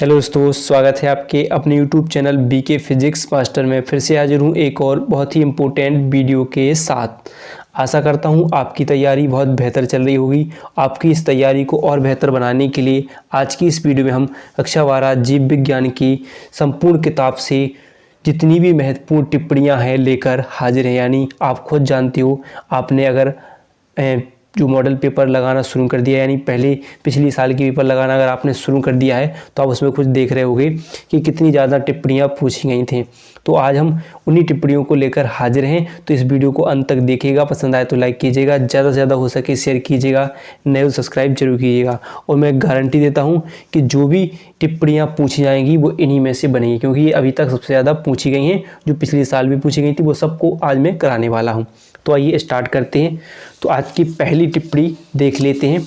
Hello दोस्तों, स्वागत है आपके अपने YouTube channel BK physics master में। फिर से हाजिर हूँ एक और बहुत ही इम्पोर्टेंट वीडियो के साथ। आशा करता हूँ आपकी तैयारी बहुत बेहतर चल रही होगी। आपकी इस तैयारी को और बेहतर बनाने के लिए आज की इस वीडियो में हम कक्षा 12 जीव विज्ञान की संपूर्ण किताब से जितनी भी महत्वपूर्ण टिप्पणियाँ हैं लेकर हाजिर हैं। यानी आप खुद जानते हो, आपने अगर जो मॉडल पेपर लगाना शुरू कर दिया, यानी पहले पिछली साल की पेपर लगाना अगर आपने शुरू कर दिया है तो आप उसमें खुद देख रहे होंगे कि कितनी ज़्यादा टिप्पणियाँ पूछी गई थी। तो आज हम उन्हीं टिप्पणियों को लेकर हाजिर हैं। तो इस वीडियो को अंत तक देखिएगा, पसंद आए तो लाइक कीजिएगा, ज़्यादा से ज़्यादा हो सके शेयर कीजिएगा, नए तो सब्सक्राइब जरूर कीजिएगा। और मैं गारंटी देता हूँ कि जो भी टिप्पणियाँ पूछी जाएंगी वो इन्हीं में से बनेगी, क्योंकि ये अभी तक सबसे ज़्यादा पूछी गई हैं। जो पिछले साल भी पूछी गई थी वो सबको आज मैं कराने वाला हूँ। तो आइए स्टार्ट करते हैं। तो आज की पहली टिप्पणी देख लेते हैं।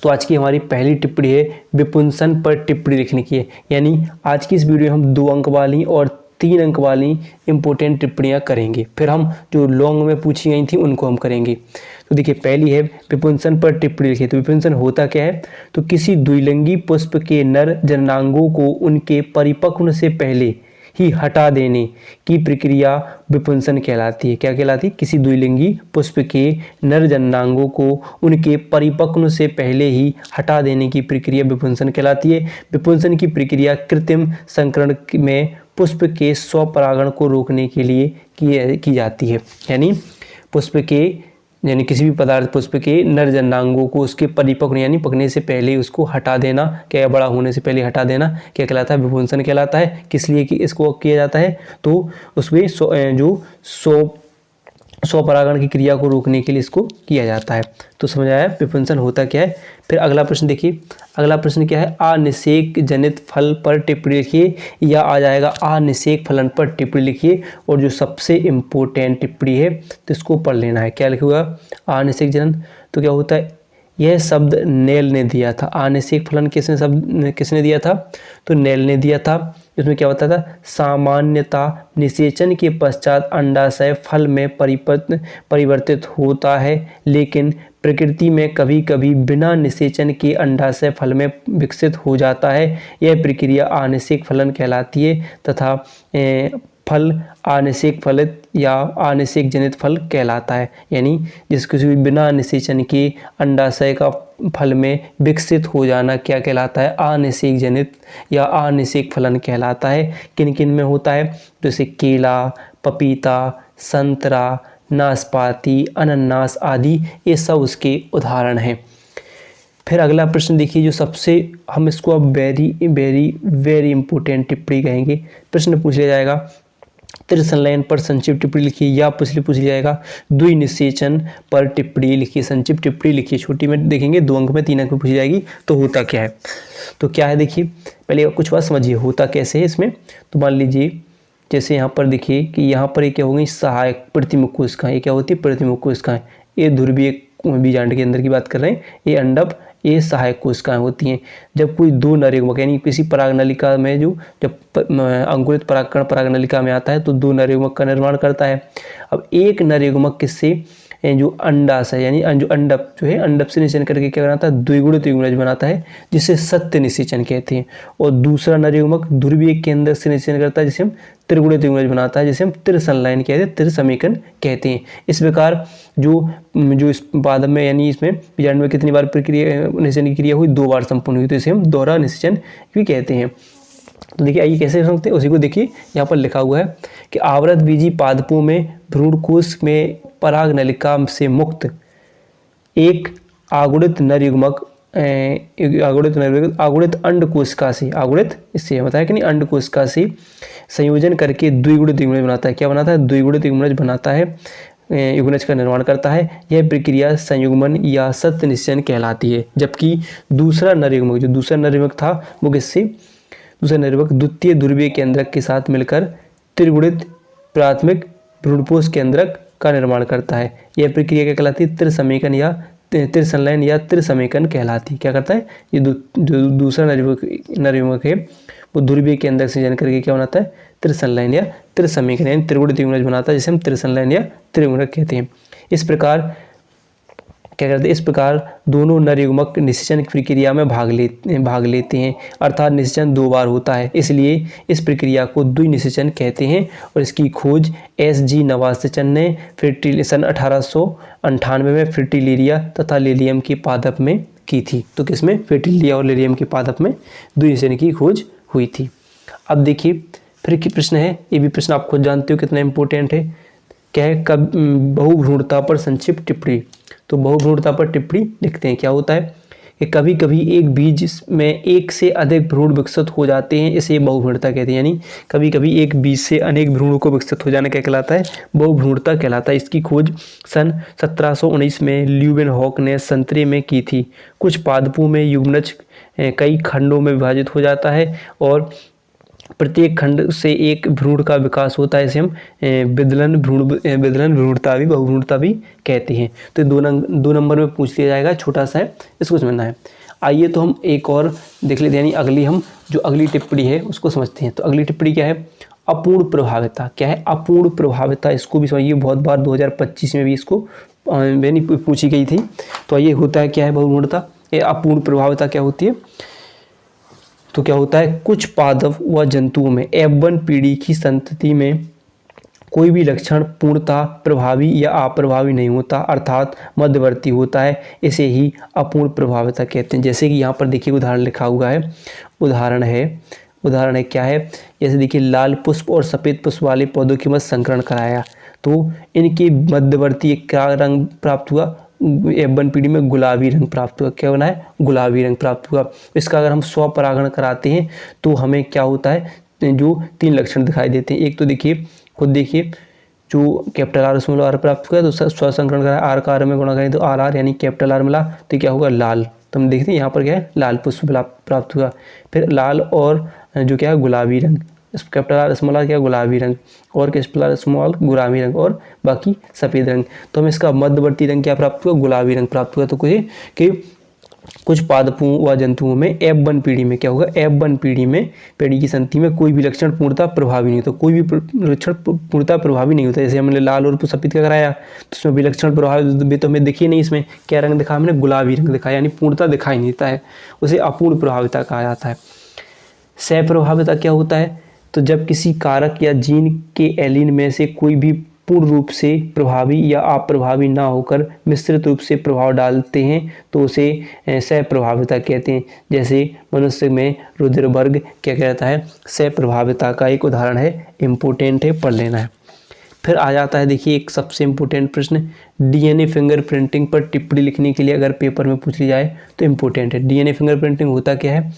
तो आज की हमारी पहली टिप्पणी है विपुंसन पर टिप्पणी लिखने की है। यानी आज की इस वीडियो में हम 2 अंक वाली और 3 अंक वाली इंपॉर्टेंट टिप्पणियां करेंगे। फिर हम जो लॉन्ग में पूछी गई थी उनको हम करेंगे। तो देखिए, पहली है विपुंसन पर टिप्पणी लिखिए। तो विपुंसन होता क्या है? तो किसी द्विलिंगी पुष्प के नर जननांगों को उनके परिपक्व होने से पहले ही हटा देने की प्रक्रिया विपुंसन कहलाती है। क्या कहलाती है? किसी द्विलिंगी पुष्प के नर जननांगों को उनके परिपक्व से पहले ही हटा देने की प्रक्रिया विपुंसन कहलाती है। विपुंसन की प्रक्रिया कृत्रिम संकरण में पुष्प के स्वपरागण को रोकने के लिए की जाती है। यानी पुष्प के किसी भी पदार्थ पुष्प के नर जननांगों को उसके परिपक्व यानी पकने से पहले उसको हटा देना, क्या बड़ा होने से पहले हटा देना क्या कहलाता है? विपुंसन कहलाता है। किस लिए कि इसको किया जाता है? तो उसमें जो स्वपरागण की क्रिया को रोकने के लिए इसको किया जाता है। तो समझ आया विपुंसन होता क्या है। फिर अगला प्रश्न देखिए। अगला प्रश्न क्या है? अनिषेक जनित फल पर टिप्पणी लिखिए, या आ जाएगा अनिषेक फलन पर टिप्पणी लिखिए। और जो सबसे इम्पोर्टेंट टिप्पणी है तो इसको पढ़ लेना है। क्या लिखूंगा? अनिषेक जनन। तो क्या होता है? यह शब्द नेल ने दिया था। अनिषेक फलन किसने दिया था? तो नेल ने दिया था। इसमें क्या होता था? सामान्यता निषेचन के पश्चात अंडाशय फल में परिवर्तित होता है, लेकिन प्रकृति में कभी कभी बिना निषेचन के अंडाशय फल में विकसित हो जाता है। यह प्रक्रिया अनिषेक फलन कहलाती है तथा फल अनिषेक फलित या अनिषेक जनित फल कहलाता है। यानी जिसके भी बिना निषेचन के अंडाशय का फल में विकसित हो जाना क्या कहलाता है? अनिषेक जनित या अनिषेक फलन कहलाता है। किन किन में होता है? जैसे केला, पपीता, संतरा, नाशपाती, अनानास आदि, ये सब उसके उदाहरण हैं। फिर अगला प्रश्न देखिए, जो सबसे हम इसको अब वेरी वेरी वेरी इंपॉर्टेंट टिप्पणी कहेंगे। प्रश्न पूछ लिया जाएगा त्रिसंलयन पर संक्षिप्त टिप्पणी लिखिए, या पूछ लिया जाएगा द्विनिषेचन पर टिप्पणी लिखिए, संक्षिप्त टिप्पणी लिखिए। छोटी में देखेंगे 2 अंक में 3 अंक में पूछी जाएगी। तो होता क्या है? तो क्या है देखिए, पहले कुछ बात समझिए होता कैसे है इसमें। तो मान लीजिए जैसे यहाँ पर देखिए कि यहाँ पर ये क्या हो गई? सहायक प्रतिमुख कोशिकाएं। ये क्या होती है? प्रतिमुख कोशिकाएं। ये ध्रुवीय बीजांड के अंदर की बात कर रहे हैं। ये अंडप, ये सहायक कोशिकाएं होती हैं। जब कोई 2 नर युग्मक यानी किसी परागनलिका में जब अंकुरित परागकण परागनलिका में आता है तो 2 नर युग्मक का निर्माण करता है। अब एक नर युग्मक किससे? जो अंडाशय यानी जो अंडप जो है, अंडप से निषेचन करके क्या बनाता है? द्विगुणित युग्मनज बनाता है, जिसे सत्य निषेचन कहते हैं। और दूसरा नर युग्मक ध्रुवीय केंद्र से निषेचन करता है, जिसे हम त्रिगुणित युग्मनज बनाता है, जिसे हम त्रिसंलयन कहते हैं, त्रिसमीकरण कहते हैं। इस प्रकार जो इस पादप में यानी इसमें बीजांड में कितनी बार प्रक्रिया निषेचन की क्रिया हुई? 2 बार संपूर्ण हुई, तो इसे हम दोहरा निषेचन भी कहते हैं। तो देखिए आइए कैसे समझते हैं, उसी को देखिए। यहाँ पर लिखा हुआ है कि आवृत बीजी पादपों में भ्रूणकोश में परागनलिका से मुक्त एक आगुणित नर युग्मक आगुणित अंड कोशिका से इससे बताया कि नहीं, अंड कोशिका से संयोजन करके द्विगुणित युग्मनज बनाता है। क्या बनाता है? द्विगुणित युग्मनज बनाता है, युग्मनज का निर्माण करता है। यह प्रक्रिया संयुग्मन या सत्य निषेचन कहलाती है। जबकि दूसरा नर युग्मक था वो किससे? दूसरा नर युग्मक द्वितीय ध्रुवीय केंद्रक के साथ मिलकर त्रिगुणित प्राथमिक भ्रूणपोष केंद्रक का निर्माण करता है। यह प्रक्रिया क्या कहलाती है? त्रिसमीकरण या त्रिसंलयन या त्रिसमीकरण कहलाती है। क्या करता है? ये जो दूसरा नर युग्मक है वो ध्रुवीय केंद्रक से जन करके क्या बनाता है? त्रिसंलयन या त्रिसमीकरण यानी त्रिगुणित युग्मनज बनाता है, जिसे हम त्रिसंलयन या त्रिगुणक कहते हैं। इस प्रकार क्या करते हैं, इस प्रकार दोनों नर युग्मक निषेचन की प्रक्रिया में भाग लेते हैं, अर्थात निषेचन 2 बार होता है, इसलिए इस प्रक्रिया को द्विनिषेचन कहते हैं। और इसकी खोज SG नवासेचन ने सन 1898 में फ्रिटिलिरिया तथा लिलियम के पादप में की थी। तो किसमें, फ्रिटिलिरिया और लिलियम के पादप में द्विनिषेचन की खोज हुई थी। अब देखिए फिर की प्रश्न है, ये भी प्रश्न आप खुद जानते हो कितना इंपॉर्टेंट है। क्या है, बहुभ्रूणता पर संक्षिप्त टिप्पणी। तो बहुभ्रूणता पर टिप्पणी लिखते हैं। क्या होता है कि कभी कभी एक बीज में एक से अधिक भ्रूण विकसित हो जाते हैं, इसे बहुभ्रूणता कहते हैं। यानी कभी कभी एक बीज से अनेक भ्रूणों को विकसित हो जाना क्या कहलाता है, बहुभ्रूणता कहलाता है। इसकी खोज सन 1719 में ल्यूवेनहॉक ने संतरे में की थी। कुछ पादपों में युग्मनज कई खंडों में विभाजित हो जाता है और प्रत्येक खंड से एक भ्रूण का विकास होता है, इसे हम विदलन भ्रूणता भी बहुभ्रूणता भी कहते हैं। तो 2 नंबर में पूछ लिया जाएगा, छोटा सा है, इसको समझना है। आइए तो हम एक और देख लेते हैं, यानी अगली टिप्पणी है उसको समझते हैं। तो अगली टिप्पणी क्या है, अपूर्ण प्रभाविता। क्या है, अपूर्ण प्रभाविता, इसको भी समझिए, बहुत बार 2025 में भी इसको पूछी गई थी। तो ये होता है क्या है बहुभ्रूणता, ये अपूर्ण प्रभाविता क्या होती है। तो क्या होता है, कुछ पादप व जंतुओं में F1 पीढ़ी की संतति में कोई भी लक्षण पूर्णतः प्रभावी या अप्रभावी नहीं होता, अर्थात मध्यवर्ती होता है, इसे ही अपूर्ण प्रभाविता कहते हैं। जैसे कि यहाँ पर देखिए उदाहरण लिखा हुआ है, उदाहरण है क्या है, जैसे देखिए लाल पुष्प और सफ़ेद पुष्प वाले पौधों के मध्य संकरण कराया, तो इनके मध्यवर्ती क्या रंग प्राप्त हुआ, F1 पीढ़ी में गुलाबी रंग प्राप्त हुआ। क्या होना है, गुलाबी रंग प्राप्त हुआ। इसका अगर हम स्वपरागण कराते हैं तो हमें क्या होता है, जो 3 लक्षण दिखाई देते हैं। एक तो देखिए, खुद देखिए, जो कैपिटल R प्राप्त हुआ, तो स्वसंकरण करा R का R में गुणा करें तो RR यानी कैपिटल R मिला, तो क्या होगा, लाल। तो हम देखते हैं यहाँ पर क्या है, लाल पुष्प प्राप्त हुआ। फिर लाल और जो क्या है, गुलाबी रंग, कैपिटल R स्मॉल R क्या, गुलाबी रंग, और कैपिटल R स्मॉल गुलाबी रंग, और बाकी सफ़ेद रंग। तो हमें इसका मध्यवर्ती रंग क्या प्राप्त हुआ, गुलाबी रंग प्राप्त हुआ। तो कुछ पादपों व जंतुओं में F1 पीढ़ी में क्या होगा, F1 पीढ़ी की संतति में कोई भी लक्षण पूर्णतः प्रभावी नहीं होता, कोई भी लक्षण पूर्णतः प्रभावी नहीं होता। जैसे हमने लाल और सफ़ेद का कराया, तो उसमें भी लक्षण प्रभावी तो हमें दिखिए नहीं, इसमें क्या रंग दिखा, हमने गुलाबी रंग दिखाया, यानी पूर्णतः दिखाई नहीं देता है, उसे अपूर्ण प्रभाविता कहा जाता है। सप्रभाविता क्या होता है, तो जब किसी कारक या जीन के एलीन में से कोई भी पूर्ण रूप से प्रभावी या अप्रभावी ना होकर मिश्रित रूप से प्रभाव डालते हैं तो उसे सप्रभाविता कहते हैं। जैसे मनुष्य में रुधिर वर्ग क्या कहता है, सप्रभाविता का एक उदाहरण है, इम्पोर्टेंट है, पढ़ लेना है। फिर आ जाता है देखिए एक सबसे इम्पोर्टेंट प्रश्न, DNA फिंगरप्रिंटिंग पर टिप्पणी लिखने के लिए अगर पेपर में पूछ ली जाए तो इम्पोर्टेंट है। DNA फिंगरप्रिंटिंग होता क्या है,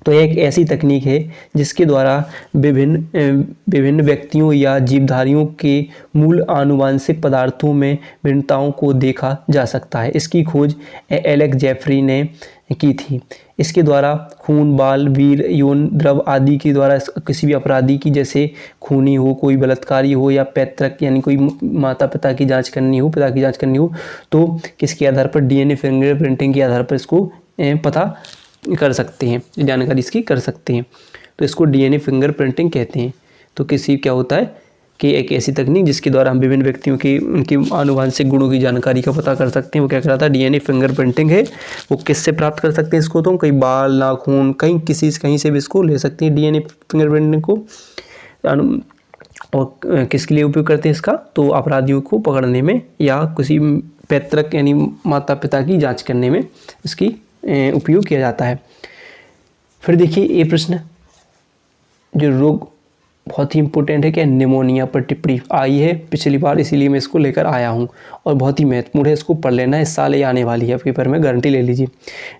तो यह एक ऐसी तकनीक है जिसके द्वारा विभिन्न व्यक्तियों या जीवधारियों के मूल आनुवांशिक पदार्थों में भिन्नताओं को देखा जा सकता है। इसकी खोज एलेक्स जेफरी ने की थी। इसके द्वारा खून, बाल, वीर, यौन द्रव आदि के द्वारा किसी भी अपराधी की, जैसे खूनी हो, कोई बलात्कारी हो, या पैतृक यानी कोई माता पिता की जांच करनी हो, तो किसके आधार पर, DNA फिंगरप्रिंटिंग के आधार पर इसको पता कर सकते हैं, जानकारी इसकी कर सकते हैं। तो इसको DNA फिंगरप्रिंटिंग कहते हैं। तो क्या होता है कि एक ऐसी तकनीक जिसके द्वारा हम विभिन्न व्यक्तियों की उनकी आनुवांशिक गुणों की जानकारी का पता कर सकते हैं, वो क्या कहलाता है, DNA फिंगरप्रिंटिंग है। वो किससे प्राप्त कर सकते हैं इसको, तो कहीं बाल, नाखून, कहीं से भी इसको ले सकते हैं DNA फिंगरप्रिंटिंग को। और किसके लिए उपयोग करते हैं इसका, तो अपराधियों को पकड़ने में या किसी पैतृक यानी माता पिता की जाँच करने में इसकी उपयोग किया जाता है। फिर देखिए ये प्रश्न, जो रोग बहुत ही इंपॉर्टेंट है, क्या निमोनिया पर टिप्पणी आई है पिछली बार, इसीलिए मैं इसको लेकर आया हूँ और बहुत ही महत्वपूर्ण है, इसको पढ़ लेना है, इस साल ही आने वाली है आपके पेपर में, गारंटी ले लीजिए।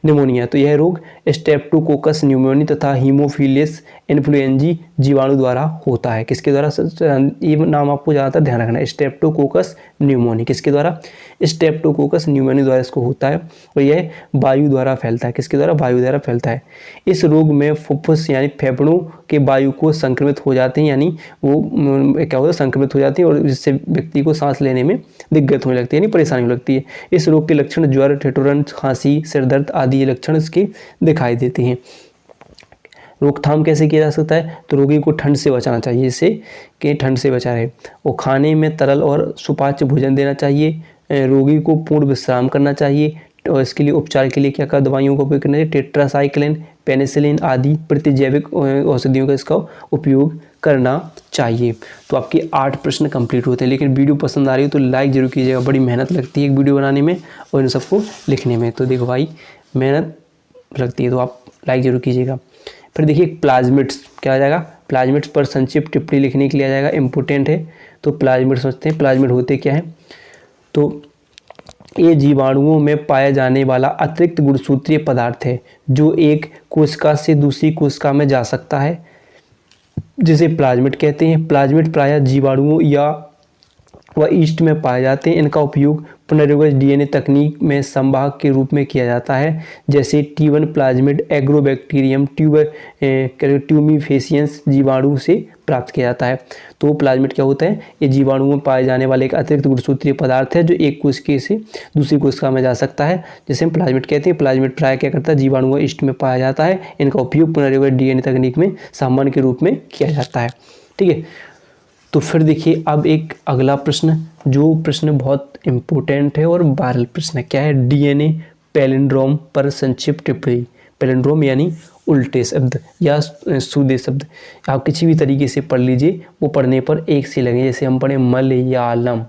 निमोनिया, तो यह रोग स्ट्रेप्टोकोकस न्यूमोनी तथा हीमोफिलियस इन्फ्लुएंजी जीवाणु द्वारा होता है। किसके द्वारा, ये नाम आपको ज़्यादातर ध्यान रखना है, स्ट्रेप्टोकोकस न्यूमोनी, किसके द्वारा, स्ट्रेप्टोकोकस न्यूमोनी द्वारा इसको होता है और यह वायु द्वारा फैलता है। किसके द्वारा, वायु द्वारा फैलता है। इस रोग में फुफ्फुस यानी फेफड़ों के वायु को संक्रमित हो जाते हैं, यानी वो क्या होता है, संक्रमित हो जाती है और जिससे व्यक्ति को सांस लेने में दिक्कत होने लगती है, यानी परेशानी होने लगती है। इस रोग के लक्षण ज्वर, ठिठुरन, खांसी, सिरदर्द आदि लक्षण इसके दिखाई देते हैं। रोकथाम कैसे किया जा सकता है, तो रोगी को ठंड से बचाना चाहिए, इससे कि ठंड से बचा रहे। और खाने में तरल और सुपाच्य भोजन देना चाहिए। रोगी को पूर्ण विश्राम करना चाहिए और इसके लिए उपचार के लिए क्या क्या दवाइयों का उपयोग करना चाहिए, टेट्रासाइक्लिन, पेनिसिलिन आदि प्रतिजैविक औषधियों का इसका उपयोग करना चाहिए। तो आपके 8 प्रश्न कंप्लीट होते हैं। लेकिन वीडियो पसंद आ रही हो तो लाइक जरूर कीजिएगा, बड़ी मेहनत लगती है एक वीडियो बनाने में और इन सबको लिखने में। तो देखो भाई मेहनत लगती है तो आप लाइक जरूर कीजिएगा। फिर देखिए प्लाज्मिड्स क्या आ जाएगा, प्लाज्मिड्स पर संक्षिप्त टिप्पणी लिखने के लिए आ जाएगा, इम्पोर्टेंट है। तो प्लाज्मिड समझते हैं, प्लाज्मिड होते क्या है। तो ये जीवाणुओं में पाया जाने वाला अतिरिक्त गुणसूत्रीय पदार्थ है जो एक कोशिका से दूसरी कोशिका में जा सकता है, जिसे प्लाज्मिड कहते हैं। प्लाज्मिड प्रायः जीवाणुओं या व ईस्ट में पाए जाते हैं। इनका उपयोग पुनर्योगज डीएनए तकनीक में संवाहक के रूप में किया जाता है, जैसे T1 प्लाज्मिड एग्रोबैक्टीरियम ट्यूमीफेसियंस जीवाणु से प्राप्त किया जाता है। तो प्लाज्मिड क्या होता है, ये जीवाणुओं में पाए जाने वाले एक अतिरिक्त गुणसूत्रीय पदार्थ है जो एक कोशिका से दूसरी कोशिका में जा सकता है, जिसे हम प्लाज्मिड कहते हैं। प्लाज्मिड प्रायः क्या करता है, जीवाणुओं ईस्ट में पाया जाता है। इनका उपयोग पुनर्योगज डीएनए तकनीक में सामान्य के रूप में किया जाता है। ठीक है, तो फिर देखिए अब एक अगला प्रश्न, जो प्रश्न बहुत इम्पोर्टेंट है और वायरल प्रश्न है। क्या है, डीएनए पैलिंड्रोम पर संक्षिप्त टिप्पणी। पैलिंड्रोम यानी उल्टे शब्द या सीधे शब्द, आप किसी भी तरीके से पढ़ लीजिए, वो पढ़ने पर एक से लगे। जैसे हम पढ़े मलयालम,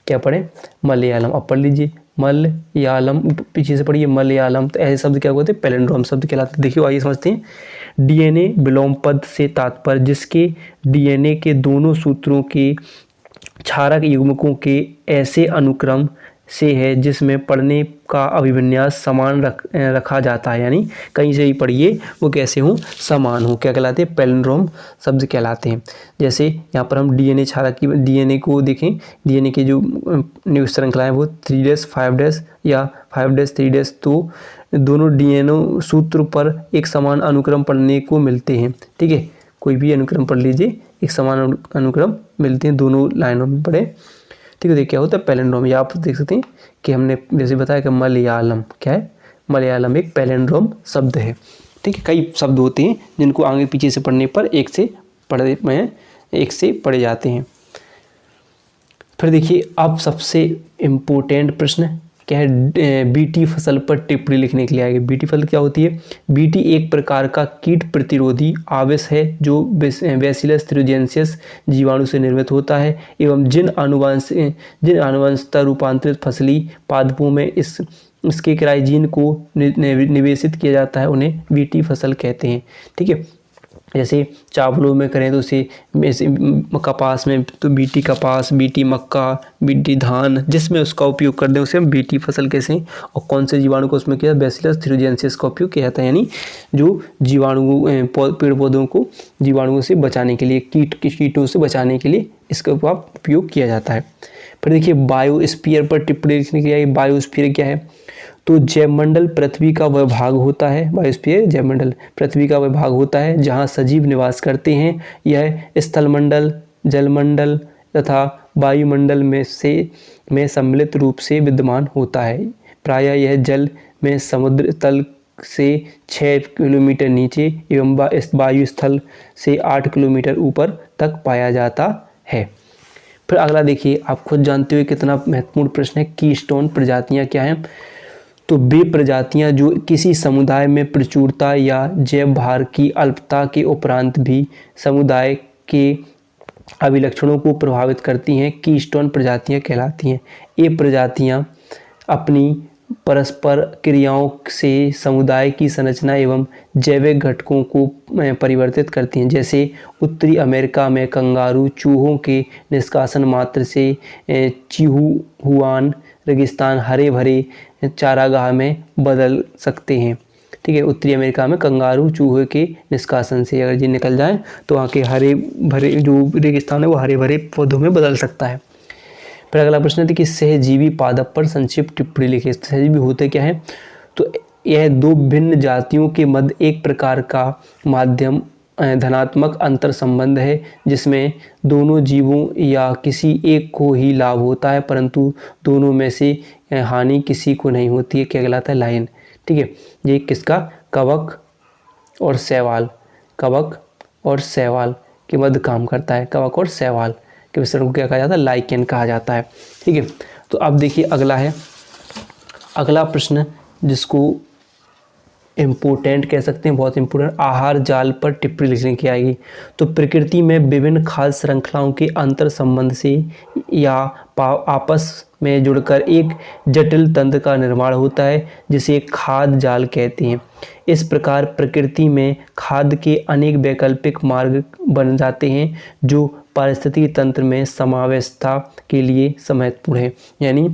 क्या पढ़े, मलयालम। अब पढ़ लीजिए मलयालम, पीछे से पढ़िए मलयालम। तो ऐसे शब्द क्या होते हैं, पैलिंड्रोम शब्द कहलाते। देखिए आइए समझते हैं। डीएनए विलोम पद से तात्पर्य जिसके डीएनए के दोनों सूत्रों के क्षारक युग्मकों के ऐसे अनुक्रम से है जिसमें पढ़ने का अभिविन्यास समान रखा जाता है, यानी कहीं से भी पढ़िए वो कैसे हो, समान हो, क्या कहलाते हैं, पैलिंड्रोम शब्द कहलाते हैं। जैसे यहाँ पर हम डीएनए क्षारक की डीएनए को देखें, डीएनए के जो न्यूक्लियर श्रृंखला है वो 3' 5' या 5' 3', तो दोनों डीएनए सूत्र पर एक समान अनुक्रम पढ़ने को मिलते हैं। ठीक है, कोई भी अनुक्रम पढ़ लीजिए, एक समान अनुक्रम मिलते हैं दोनों लाइनों में पढ़े। ठीक है, देखिए क्या होता है पैलिंड्रोम। या आप देख सकते हैं कि हमने जैसे बताया कि मलयालम क्या है, मलयालम एक पैलिंड्रोम शब्द है। ठीक है, कई शब्द होते हैं जिनको आगे पीछे से पढ़ने पर एक से पढ़े जाते हैं। फिर देखिए अब सबसे इम्पोर्टेंट प्रश्न क्या है, बीटी फसल पर टिप्पणी लिखने के लिए आएगी। बीटी फसल क्या होती है, बीटी एक प्रकार का कीट प्रतिरोधी आवेश है जो बैसिलस थ्यूजेंसियस जीवाणु से निर्मित होता है एवं जिन आनुवंशिकता रूपांतरित फसली पादपों में इसके क्राइजीन को निवेशित किया जाता है उन्हें बीटी फसल कहते हैं। ठीक है, जैसे चावलों में करें तो उसे कपास में तो बीटी कपास, बीटी मक्का, बीटी धान, जिसमें उसका उपयोग कर दें उसे हम बीटी फसल कैसे। और कौन से जीवाणु को उसमें किया, बैसिलस थ्यूजेंसियस का उपयोग किया जाता है, यानी जो जीवाणु पेड़ पौधों को जीवाणुओं से बचाने के लिए, कीटों से बचाने के लिए इसका उपयोग किया जाता है। फिर देखिए बायोस्फीयर पर टिप्पणी लिखने के लिए, बायोस्फीयर क्या है, तो जैवमंडल पृथ्वी का वह भाग होता है, बायोस्फीयर जैवमंडल पृथ्वी का वह भाग होता है जहाँ सजीव निवास करते हैं। यह स्थलमंडल, जलमंडल तथा वायुमंडल में सम्मिलित रूप से विद्यमान होता है। प्रायः यह जल में समुद्र तल से 6 किलोमीटर नीचे एवं वायु स्थल से 8 किलोमीटर ऊपर तक पाया जाता है। फिर अगला देखिए, आप खुद जानते हुए कितना महत्वपूर्ण प्रश्न है, कीस्टोन प्रजातियाँ क्या हैं। तो वे प्रजातियां जो किसी समुदाय में प्रचुरता या जैव भार की अल्पता के उपरांत भी समुदाय के अभिलक्षणों को प्रभावित करती हैं, कीस्टोन प्रजातियां कहलाती हैं। ये प्रजातियां अपनी परस्पर क्रियाओं से समुदाय की संरचना एवं जैविक घटकों को परिवर्तित करती हैं। जैसे उत्तरी अमेरिका में कंगारू चूहों के निष्कासन मात्र से चिहुआन रेगिस्तान हरे भरे चारागाह में बदल सकते हैं। ठीक है, उत्तरी अमेरिका में कंगारू चूहे के निष्कासन से अगर ये निकल जाए तो वहाँ के हरे भरे जो रेगिस्तान है वो हरे भरे पौधों में बदल सकता है। फिर अगला प्रश्न है कि सहजीवी पादप पर संक्षिप्त टिप्पणी लिखिए। सहजीवी होते क्या है, तो यह दो भिन्न जातियों के मध्य एक प्रकार का माध्यम धनात्मक अंतर संबंध है जिसमें दोनों जीवों या किसी एक को ही लाभ होता है परंतु दोनों में से हानि किसी को नहीं होती है, क्या कहलाता है, लायन। ठीक है, ये किसका, कवक और शैवाल, कवक और शैवाल के मध्य काम करता है। कवक और शैवाल के मिश्रण को क्या कहा जाता है, लाइकेन कहा जाता है। ठीक है, तो अब देखिए अगला है, अगला प्रश्न जिसको इम्पोर्टेंट कह सकते हैं, बहुत इम्पोर्टेंट, आहार जाल पर टिप्पणी लिखने की आएगी। तो प्रकृति में विभिन्न खाद्य श्रृंखलाओं के अंतर संबंध से या आपस में जुड़कर एक जटिल तंत्र का निर्माण होता है जिसे खाद्य जाल कहते हैं। इस प्रकार प्रकृति में खाद्य के अनेक वैकल्पिक मार्ग बन जाते हैं जो पारिस्थितिकी तंत्र में समावेशता के लिए महत्वपूर्ण है। यानी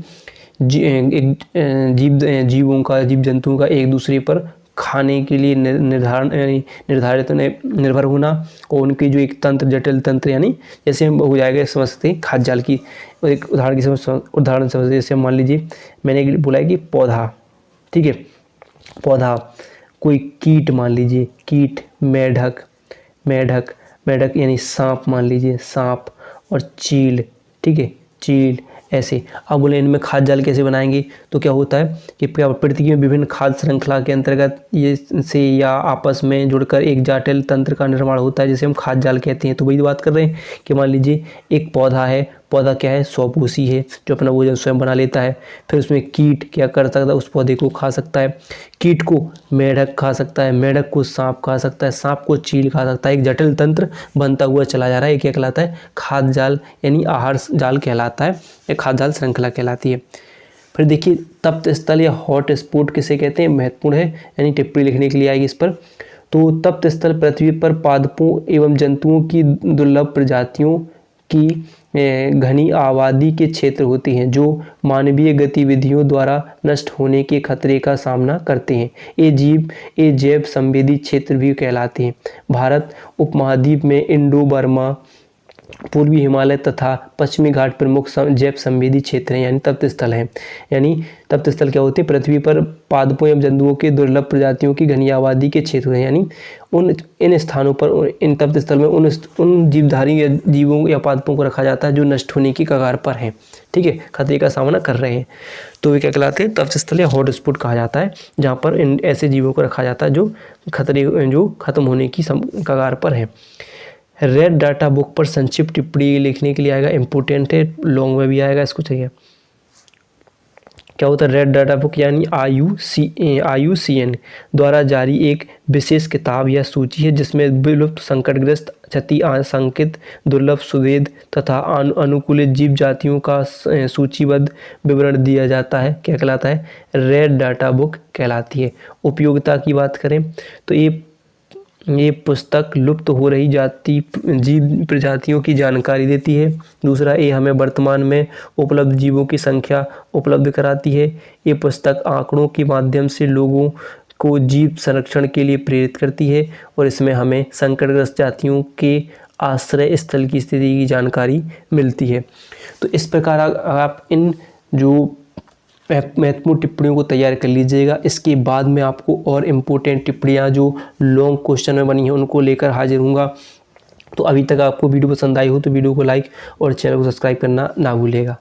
जीव जंतुओं का एक दूसरे पर खाने के लिए निर्भर होना और उनकी जो एक तंत्र, जटिल तंत्र, यानी जैसे हम हो जाएगा समझ सकते हैं खाद्य जाल की एक उदाहरण समझते, जैसे मान लीजिए मैंने बोला है कि पौधा, ठीक है, पौधा, कोई कीट मान लीजिए, कीट, मेढक यानी सांप मान लीजिए, सांप, और चील, ठीक है, चील, ऐसे। अब बोले इनमें खाद्य जाल कैसे बनाएंगे, तो क्या होता है कि प्रकृति में विभिन्न खाद्य श्रृंखला के अंतर्गत ये से या आपस में जुड़कर एक जटिल तंत्र का निर्माण होता है जिसे हम खाद्य जाल कहते हैं। तो वही बात कर रहे हैं कि मान लीजिए एक पौधा है, पौधा क्या है, स्वपोषी है, जो अपना भोजन स्वयं बना लेता है। फिर उसमें कीट क्या कर सकता है, उस पौधे को खा सकता है, कीट को मेढक खा सकता है, मेढक को सांप खा सकता है, सांप को चील खा सकता है। एक जटिल तंत्र बनता हुआ चला जा रहा है। ये क्या कहलाता है, खाद्य जाल, यानी आहार जाल कहलाता है, या खाद्य जाल श्रृंखला कहलाती है। फिर देखिए तप्त स्थल या हॉट स्पॉट किसे कहते हैं, महत्वपूर्ण है, यानी टिप्पणी लिखने के लिए आएगी इस पर। तो तप्त स्थल पृथ्वी पर पादपों एवं जंतुओं की दुर्लभ प्रजातियों की घनी आबादी के क्षेत्र होते हैं जो मानवीय गतिविधियों द्वारा नष्ट होने के खतरे का सामना करते हैं। ये जैव संवेदी क्षेत्र भी कहलाते हैं। भारत उपमहाद्वीप में इंडो बर्मा, पूर्वी हिमालय तथा पश्चिमी घाट प्रमुख जैव संवेदी क्षेत्र हैं, यानी तप्त स्थल हैं। यानी तप्त स्थल क्या होते हैं, पृथ्वी पर पादपों एवं जंतुओं के दुर्लभ प्रजातियों की घनी आबादी के क्षेत्र हैं। यानी इन स्थानों पर, इन तप्त स्थल में उन जीवधारी या जीवों या पादपों को रखा जाता है जो नष्ट होने की कगार पर हैं, ठीक है, खतरे का सामना कर रहे हैं। तो वे क्या कहलाते हैं, तप्त स्थल या हॉट स्पॉट कहा जाता है, जहाँ पर इन ऐसे जीवों को रखा जाता है जो खत्म होने की कगार पर है। रेड डाटा बुक पर संक्षिप्त टिप्पणी लिखने के लिए आएगा, इंपॉर्टेंट है, लॉन्ग में भी आएगा, इसको चाहिए। क्या होता है रेड डाटा बुक, यानी IUCN द्वारा जारी एक विशेष किताब या सूची है जिसमें विलुप्त, संकटग्रस्त, क्षति आशंकित, दुर्लभ, सुवेद तथा अनुकूलित जीव जातियों का सूचीबद्ध विवरण दिया जाता है। क्या कहलाता है, रेड डाटा बुक कहलाती है। उपयोगिता की बात करें तो ये पुस्तक लुप्त हो रही जीव प्रजातियों की जानकारी देती है। दूसरा, ये हमें वर्तमान में उपलब्ध जीवों की संख्या उपलब्ध कराती है। ये पुस्तक आंकड़ों के माध्यम से लोगों को जीव संरक्षण के लिए प्रेरित करती है और इसमें हमें संकटग्रस्त जातियों के आश्रय स्थल की स्थिति की जानकारी मिलती है। तो इस प्रकार आप इन जो महत्वपूर्ण टिप्पणियों को तैयार कर लीजिएगा। इसके बाद में आपको और इम्पोर्टेंट टिप्पणियाँ जो लॉन्ग क्वेश्चन में बनी हैं उनको लेकर हाजिर हूँगा। तो अभी तक आपको वीडियो पसंद आई हो तो वीडियो को लाइक और चैनल को सब्सक्राइब करना ना भूलिएगा।